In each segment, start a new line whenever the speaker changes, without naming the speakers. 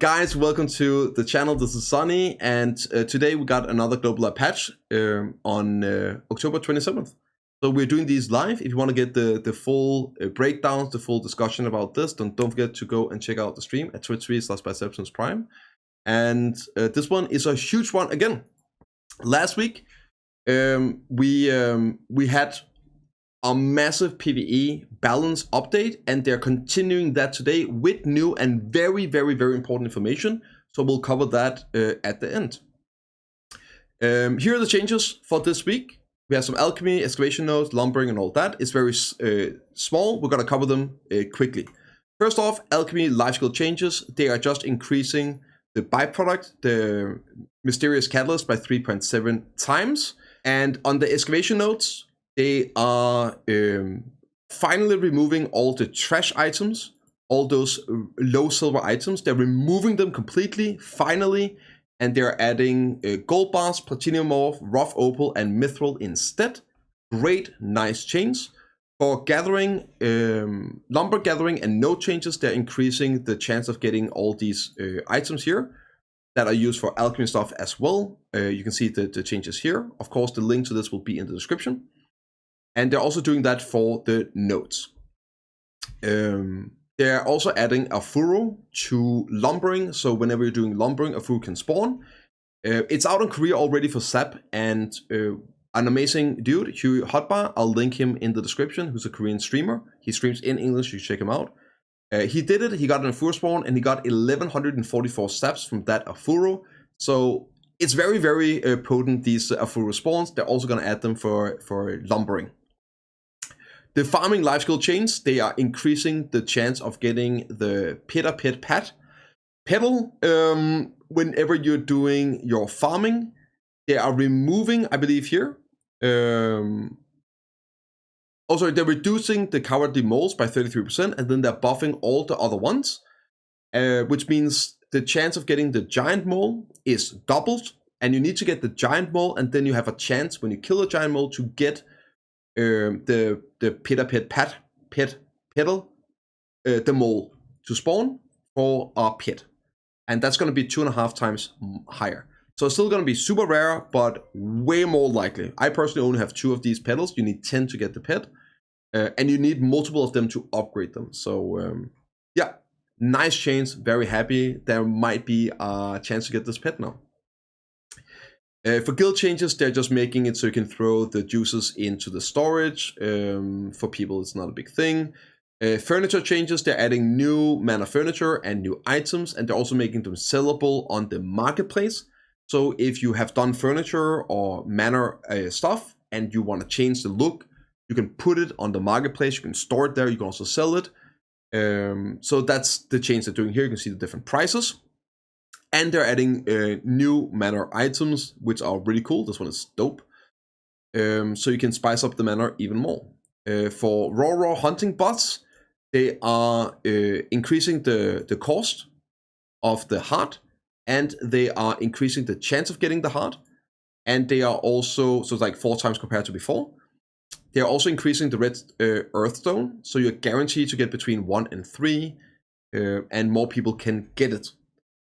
Guys, welcome to the channel. This is Sonny, and today we got another Glabs Patch on October 27th. So we're doing these live. If you want to get the full breakdowns, the full discussion about this, then don't forget to go and check out the stream at twitch.tv/bprimegaming. And this one is a huge one again. Last week, we had a massive PvE balance update, and they're continuing that today with new and very important information. So we'll cover that at the end. Here are the changes for this week. We have some alchemy, excavation nodes, lumbering, and all that. It's very small. We're gonna cover them quickly. First off, alchemy life skill changes. They are just increasing the byproduct, the mysterious catalyst, by 3.7 times. And on the excavation nodes, they are finally removing all the trash items, all those low silver items. They're removing them completely, finally, and they're adding gold bars, platinum morph, rough opal, and mithril instead. Great, nice change. For gathering, lumber gathering and node changes, they're increasing the chance of getting all these items here that are used for alchemy stuff as well. You can see the changes here. Of course, the link to this will be in the description. And they're also doing that for the nodes. They're also adding a furrow to lumbering. So whenever you're doing lumbering, a furrow can spawn. It's out in Korea already for SAP, and an amazing dude, Hugh Hotbar, I'll link him in the description, who's a Korean streamer. He streams in English, you check him out. He did it, he got an furrow spawn, and he got 1144 steps from that furrow. So it's very potent, these furrow spawns. They're also gonna add them for lumbering. The farming life skill chains, they are increasing the chance of getting the pit petal whenever you're doing your farming. They are removing, I believe here, also they're reducing the cowardly moles by 33%, and then they're buffing all the other ones, which means the chance of getting the giant mole is doubled, and you need to get the giant mole, and then you have a chance when you kill a giant mole to get the petal, the mole to spawn for our pit, and that's going to be 2.5 times higher. So it's still going to be super rare, but way more likely. I personally only have 2 of these petals. You need 10 to get the pet, and you need multiple of them to upgrade them. So yeah, nice change. Very happy. There might be a chance to get this pet now. For guild changes, they're just making it so you can throw the juices into the storage. For people, it's not a big thing. Furniture changes, they're adding new mana furniture and new items, and they're also making them sellable on the marketplace. So if you have done furniture or manor stuff and you want to change the look, you can put it on the marketplace, you can store it there, you can also sell it. So that's the change they're doing here. You can see the different prices. And they're adding new manor items, which are really cool. This one is dope. So you can spice up the manor even more. For raw hunting bots, they are increasing the cost of the heart, and they are increasing the chance of getting the heart. And they are also, so it's like 4 times compared to before. They are also increasing the red earthstone, so you're guaranteed to get between 1 and 3, and more people can get it.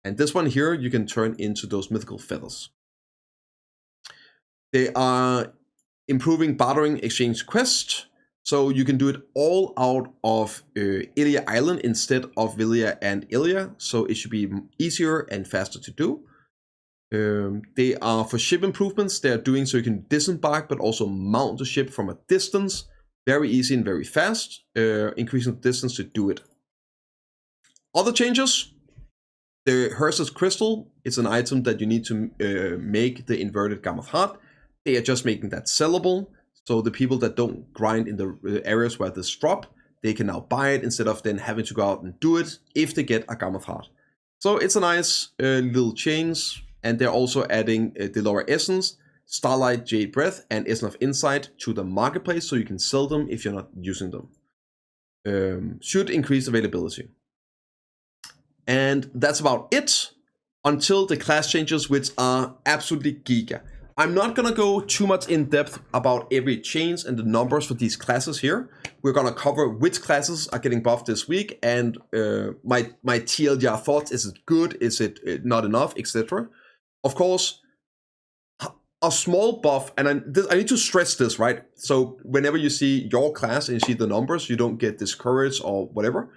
And this one here, you can turn into those mythical feathers. They are improving bartering exchange quest, so you can do it all out of Ilia Island instead of Villia and Ilia, so it should be easier and faster to do. They are for ship improvements. They're doing so you can disembark but also mount the ship from a distance. Very easy and very fast, increasing the distance to do it. Other changes. The Hearse's Crystal is an item that you need to make the inverted Gammoth Heart. They are just making that sellable. So the people that don't grind in the areas where this drop, they can now buy it instead of then having to go out and do it if they get a Gammoth Heart. So it's a nice little change. And they're also adding the Lower Essence, Starlight, Jade Breath, and Essence of Insight to the marketplace so you can sell them if you're not using them. Should increase availability. And that's about it until the class changes, which are absolutely giga. I'm not gonna go too much in depth about every change and the numbers for these classes here. We're gonna cover which classes are getting buffed this week and my TLDR thoughts. Is it good? Is it not enough? Etc. Of course, a small buff, and I need to stress this, right? So whenever you see your class and you see the numbers, you don't get discouraged or whatever.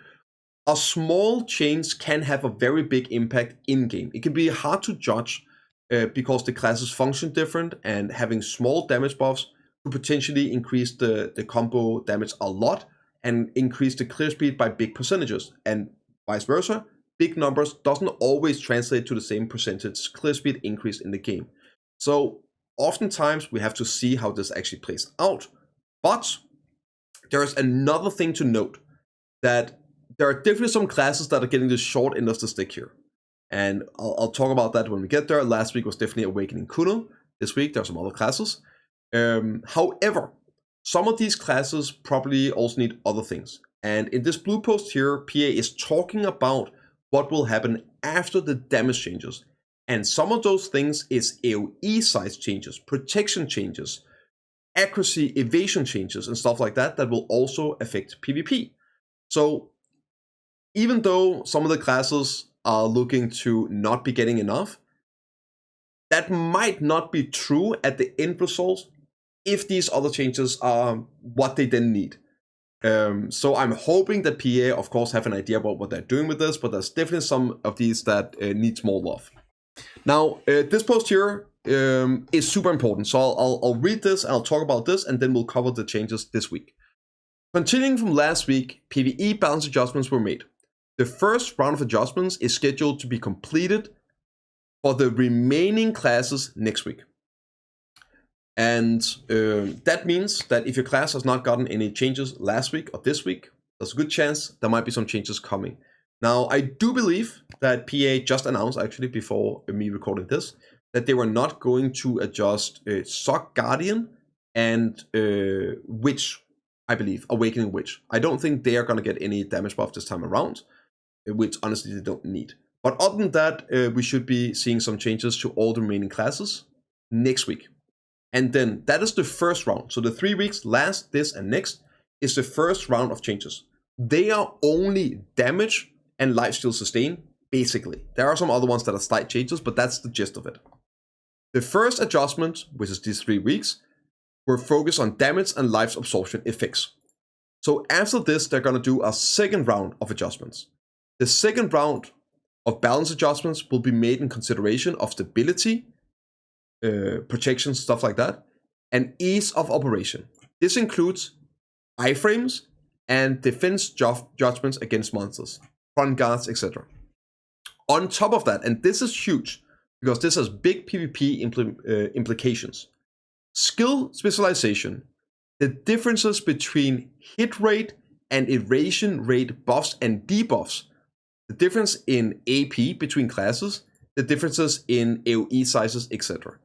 A small change can have a very big impact in-game. It can be hard to judge because the classes function different, and having small damage buffs could potentially increase the combo damage a lot and increase the clear speed by big percentages, and vice versa. Big numbers doesn't always translate to the same percentage clear speed increase in the game. So oftentimes we have to see how this actually plays out. But there's another thing to note, that there are definitely some classes that are getting the short end of the stick here. And I'll talk about that when we get there. Last week was definitely Awakening Kuno. This week there are some other classes. However, some of these classes probably also need other things. And in this blue post here, PA is talking about what will happen after the damage changes. And some of those things is AoE size changes, protection changes, accuracy, evasion changes, and stuff like that will also affect PvP. So even though some of the classes are looking to not be getting enough, that might not be true at the end result if these other changes are what they then need. So I'm hoping that PA, of course, have an idea about what they're doing with this, but there's definitely some of these that needs more love. Now, this post here is super important, so I'll read this, I'll talk about this, and then we'll cover the changes this week. Continuing from last week, PvE balance adjustments were made. The first round of adjustments is scheduled to be completed for the remaining classes next week. And that means that if your class has not gotten any changes last week or this week, there's a good chance there might be some changes coming. Now, I do believe that PA just announced, actually, before me recording this, that they were not going to adjust Sock Guardian and Witch, I believe, Awakening Witch. I don't think they are going to get any damage buff this time around, which honestly they don't need. But other than that, we should be seeing some changes to all the remaining classes next week. And then that is the first round. So the 3 weeks, last, this, and next, is the first round of changes. They are only damage and lifesteal sustain, basically. There are some other ones that are slight changes, but that's the gist of it. The first adjustment, which is these 3 weeks, were focused on damage and life absorption effects. So after this, they're going to do a second round of adjustments. The second round of balance adjustments will be made in consideration of stability, protection, stuff like that, and ease of operation. This includes iframes and defense judgments against monsters, front guards, etc. On top of that, and this is huge because this has big PvP implications, skill specialization, the differences between hit rate and evasion rate buffs and debuffs, the difference in AP between classes, the differences in AoE sizes, etc.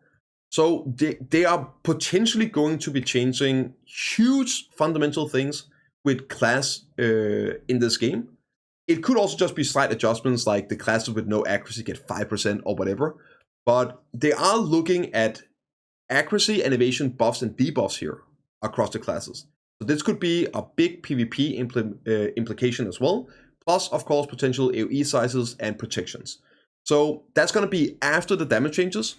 So they are potentially going to be changing huge fundamental things with class in this game. It could also just be slight adjustments, like the classes with no accuracy get 5% or whatever. But they are looking at accuracy and evasion buffs and debuffs here across the classes. So this could be a big PvP implication as well. Plus, of course, potential AoE sizes and protections. So that's going to be after the damage changes.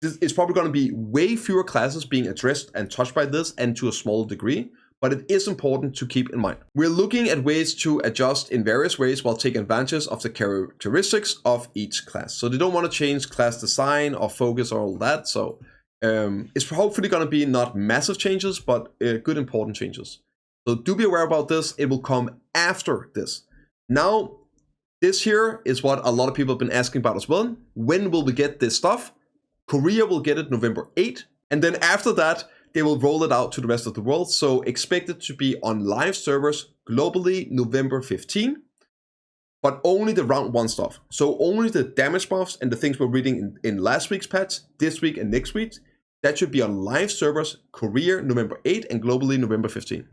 It's probably going to be way fewer classes being addressed and touched by this, and to a smaller degree, but it is important to keep in mind. We're looking at ways to adjust in various ways while taking advantage of the characteristics of each class. So they don't want to change class design or focus or all that. So it's hopefully going to be not massive changes, but good important changes. So do be aware about this. It will come after this. Now, this here is what a lot of people have been asking about as well. When will we get this stuff? Korea will get it November 8, and then after that, they will roll it out to the rest of the world. So expect it to be on live servers globally November 15, but only the round 1 stuff. So only the damage buffs and the things we're reading in last week's patch, this week and next week, that should be on live servers Korea November 8 and globally November 15.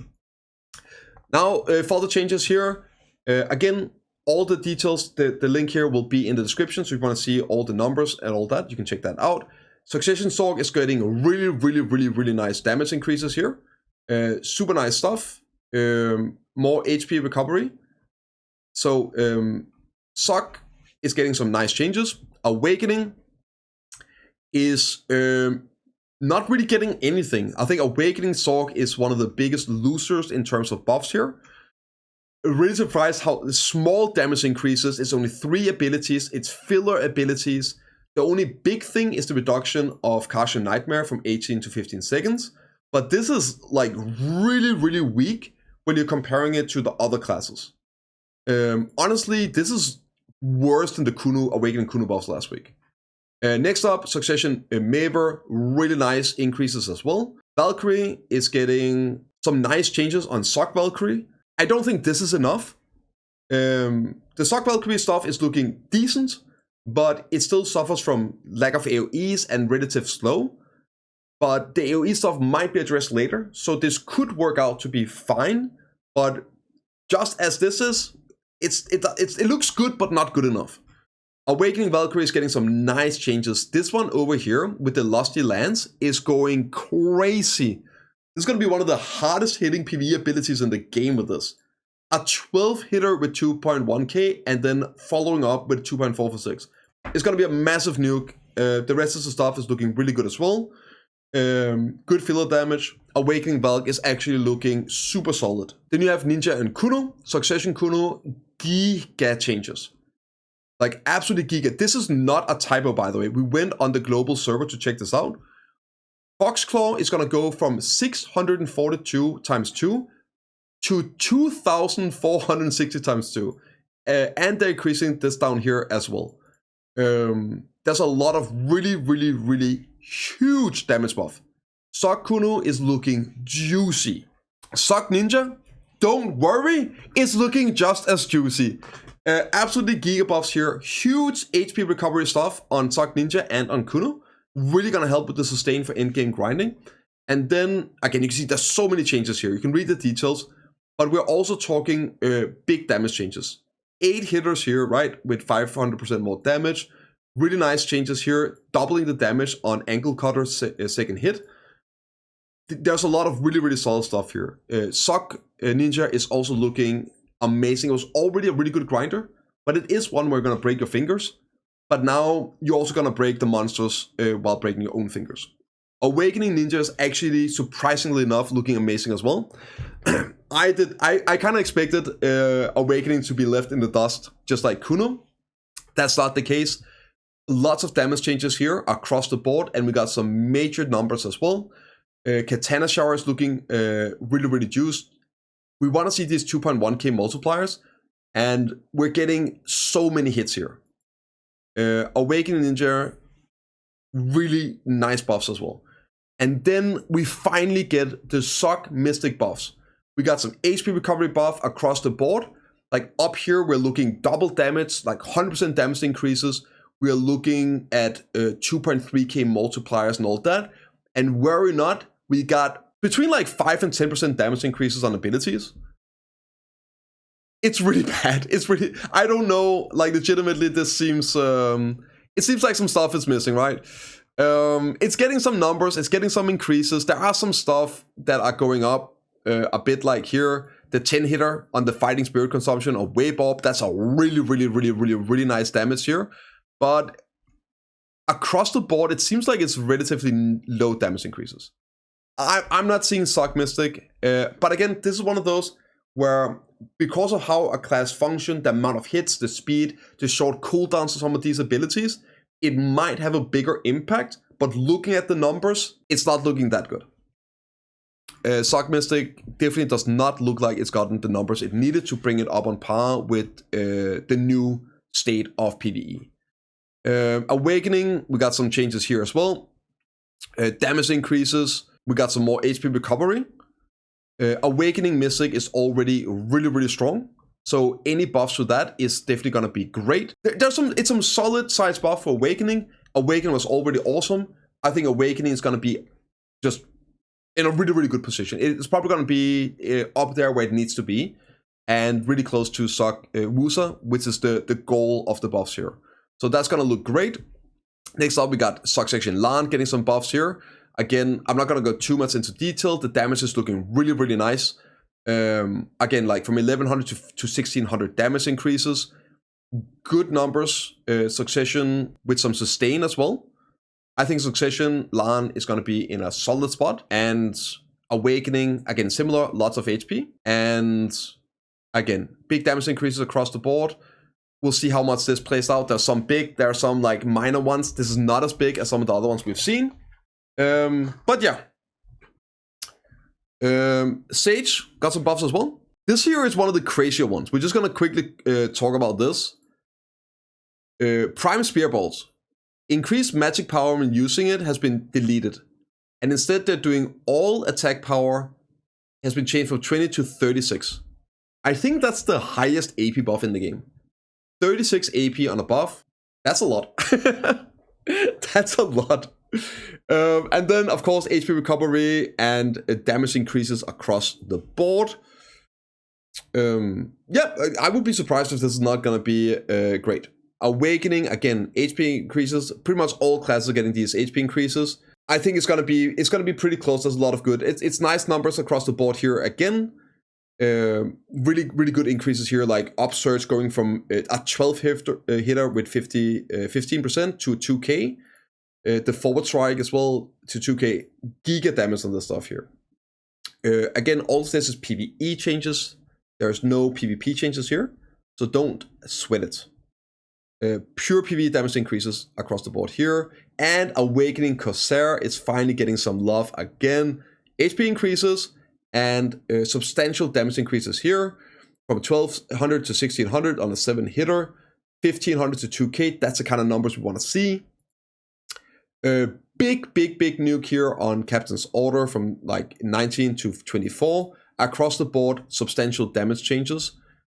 Now, for the changes here, again, all the details, the link here will be in the description. So if you want to see all the numbers and all that, you can check that out. Succession Sorg is getting really nice damage increases here. Super nice stuff. More HP recovery. So Sock is getting some nice changes. Awakening is not really getting anything. I think Awakening Sorg is one of the biggest losers in terms of buffs here. Really surprised how small damage increases. It's only 3 abilities. It's filler abilities. The only big thing is the reduction of Kasha Nightmare from 18 to 15 seconds. But this is like really weak when you're comparing it to the other classes. Honestly, this is worse than the Awakening Kuno buffs last week. Next up, Succession Maver, really nice increases as well. Valkyrie is getting some nice changes on Sock Valkyrie. I don't think this is enough. The Sock Valkyrie stuff is looking decent, but it still suffers from lack of AoEs and relative slow. But the AoE stuff might be addressed later, so this could work out to be fine. But just as this is, it looks good, but not good enough. Awakening Valkyrie is getting some nice changes. This one over here with the Lusty Lance is going crazy. This is going to be one of the hardest hitting PvE abilities in the game with this. A 12 hitter with 2.1k and then following up with 2.4 for 6. It's going to be a massive nuke. The rest of the stuff is looking really good as well. Good filler damage. Awakening Valk is actually looking super solid. Then you have Ninja and Kuno. Succession Kuno, giga changes. Like absolutely giga. This is not a typo, by the way. We went on the global server to check this out. Foxclaw is going to go from 642 times 2 to 2,460 times 2. And they're increasing this down here as well. There's a lot of really huge damage buff. Sock Kuno is looking juicy. Sock Ninja, don't worry, it's looking just as juicy. Absolutely giga buffs here. Huge HP recovery stuff on Sock Ninja and on Kuno. Really gonna help with the sustain for endgame grinding. And then, again, you can see there's so many changes here. You can read the details, but we're also talking big damage changes. 8 hitters here, right, with 500% more damage. Really nice changes here, doubling the damage on Ankle Cutter second hit. There's a lot of really solid stuff here. Sock Ninja is also looking amazing. It was already a really good grinder, but it is one where you're gonna break your fingers. But now you're also gonna break the monsters while breaking your own fingers. Awakening Ninja is actually, surprisingly enough, looking amazing as well. I kind of expected Awakening to be left in the dust, just like Kuno. That's not the case. Lots of damage changes here across the board, and we got some major numbers as well. Katana Shower is looking really juiced. We want to see these 2.1k multipliers, and we're getting so many hits here. Awakening Ninja, really nice buffs as well. And then we finally get the Sock Mystic buffs. We got some HP recovery buff across the board. Like up here, we're looking double damage, like 100% damage increases. We are looking at 2.3k multipliers and all that. And worry not, we got between like 5 and 10% damage increases on abilities. It's really bad. It's really, I don't know, like legitimately this seems, it seems like some stuff is missing, right? It's getting some numbers, it's getting some increases. There are some stuff that are going up a bit, like here, the 10 hitter on the Fighting Spirit consumption of Waybob. That's a really nice damage here. But across the board, it seems like it's relatively low damage increases. I'm not seeing Sock Mystic, but again, this is one of those where, because of how a class functions, the amount of hits, the speed, the short cooldowns of some of these abilities, it might have a bigger impact, but looking at the numbers, it's not looking that good. Sock Mystic definitely does not look like it's gotten the numbers it needed to bring it up on par with the new state of PvE. Awakening, we got some changes here as well. Damage increases, we got some more HP recovery. Awakening Mystic is already really strong, so any buffs to that is definitely gonna be great. It's some solid size buff for Awakening. Awakening was already awesome. I think Awakening is gonna be just in a really good position. It's probably gonna be up there where it needs to be, and really close to Sock Wusa, which is the goal of the buffs here. So that's gonna look great. Next up, we got Succession Lan getting some buffs here. Again, I'm not going to go too much into detail. The damage is looking really, really nice. Again, like from 1100 to 1600 damage increases. Good numbers. Succession with some sustain as well. I think Succession Lan is going to be in a solid spot. And Awakening, again, similar, lots of HP. And again, big damage increases across the board. We'll see how much this plays out. There's some big, there are some like minor ones. This is not as big as some of the other ones we've seen. But yeah. Sage got some buffs as well. This here is one of the crazier ones. We're just going to quickly talk about this. Prime Spear Balls. Increased magic power when using it has been deleted. And instead they're doing all attack power has been changed from 20 to 36. I think that's the highest AP buff in the game. 36 AP on a buff. That's a lot. That's a lot. And then, of course, HP recovery and damage increases across the board. Yeah, I would be surprised if this is not going to be great. Awakening, again, HP increases. Pretty much all classes are getting these HP increases. I think it's gonna be pretty close. There's a lot of good. It's nice numbers across the board here again. Really good increases here, like Upsurge going from a 12 hitter with 15% to 2k. The Forward Strike as well to 2k. Giga damage on this stuff here. Again, all this is PvE changes. There's no PvP changes here, so don't sweat it. Pure PvE damage increases across the board here. And Awakening Corsair is finally getting some love again. HP increases and substantial damage increases here. From 1200 to 1600 on a 7 hitter. 1500 to 2k, that's the kind of numbers we want to see. Big nuke here on Captain's Order from like 19 to 24. Across the board, substantial damage changes.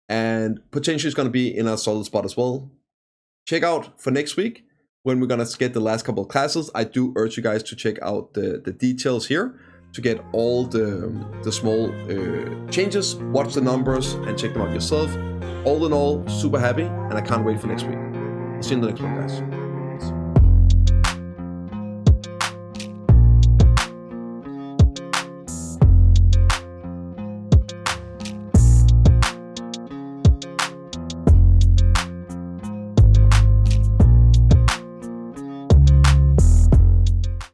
And potentially it's going to be in a solid spot as well. Check out for next week when we're going to get the last couple of classes. I do urge you guys to check out the details here to get all the small changes, watch the numbers, and check them out yourself. All in all, super happy, and I can't wait for next week. See you in the next one, guys.